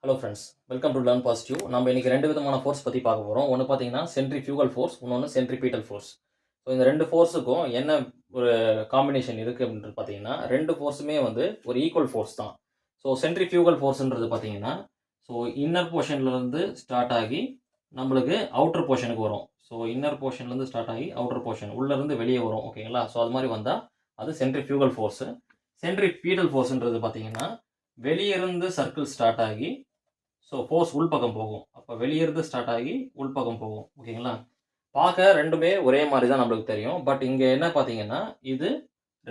Hello friends, welcome to learn positive. நம்ம இன்றைக்கி ரெண்டு விதமான ஃபோர்ஸ் பற்றி பார்க்க போகிறோம். ஒன்று பார்த்தீங்கன்னா சென்ட்ரிஃபியூகல் ஃபோர்ஸ், இன்னொன்று சென்ட்ரிபீட்டல் ஃபோர்ஸ். ஸோ இந்த ரெண்டு ஃபோர்ஸுக்கும் என்ன ஒரு காம்பினேஷன் இருக்குது அப்படின்றது பார்த்தீங்கன்னா, ரெண்டு ஃபோர்ஸுமே வந்து ஒரு ஈக்குவல் ஃபோர்ஸ் தான். ஸோ சென்ட்ரிஃபியூகல் ஃபோர்ஸ்ன்றது பார்த்தீங்கன்னா, ஸோ இன்னர் போர்ஷன்லேருந்து ஸ்டார்ட் ஆகி நம்மளுக்கு அவுட்டர் போர்ஷனுக்கு வரும். ஸோ இன்னர் போர்ஷன்லேருந்து ஸ்டார்ட் ஆகி அவுட்டர் போர்ஷன் உள்ளேருந்து வெளியே வரும். ஓகேங்களா? ஸோ அது மாதிரி வந்தால் அது சென்ட்ரிஃபியூகல் ஃபோர்ஸு. சென்ட்ரிபீட்டல் ஃபோர்ஸ்ன்றது பார்த்தீங்கன்னா, வெளியே இருந்து சர்க்கிள் ஸ்டார்ட் ஆகி ஸோ ஃபோர்ஸ் உள்பக்கம் போகும். அப்போ வெளியிருந்து ஸ்டார்ட் ஆகி உள்பக்கம் போகும். ஓகேங்களா? பார்க்க ரெண்டுமே ஒரே மாதிரி தான் நம்மளுக்கு தெரியும். பட் இங்கே என்ன பார்த்தீங்கன்னா, இது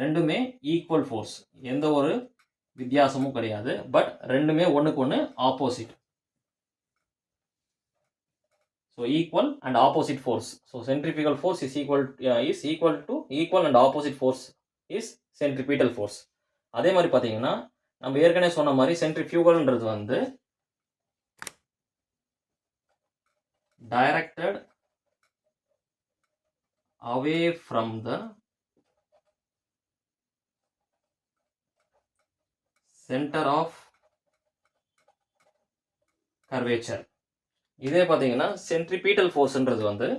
ரெண்டுமே ஈக்குவல் ஃபோர்ஸ். எந்த ஒரு வித்தியாசமும் கிடையாது. பட் ரெண்டுமே ஒன்றுக்கு ஒன்று opposite. So equal and opposite force. So centrifugal force is equal to equal and opposite force is centripetal force. அதே மாதிரி பார்த்தீங்கன்னா, நம்ம ஏற்கனவே சொன்ன மாதிரி சென்ட்ரிஃபியூகல்ன்றது வந்து directed away from the center of curvature. இதே பார்த்தீங்கன்னா சென்ட்ரிபீட்டல் ஃபோர்ஸ்ன்றது வந்து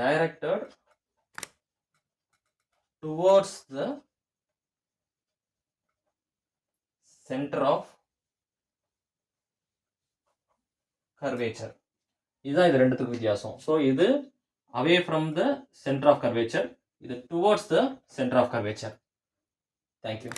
directed towards the center of curvature. இதுதான் இது ரெண்டுத்துக்கு வித்தியாசம். ஸோ இது away from the center of curvature, இது towards the center of curvature. Thank you.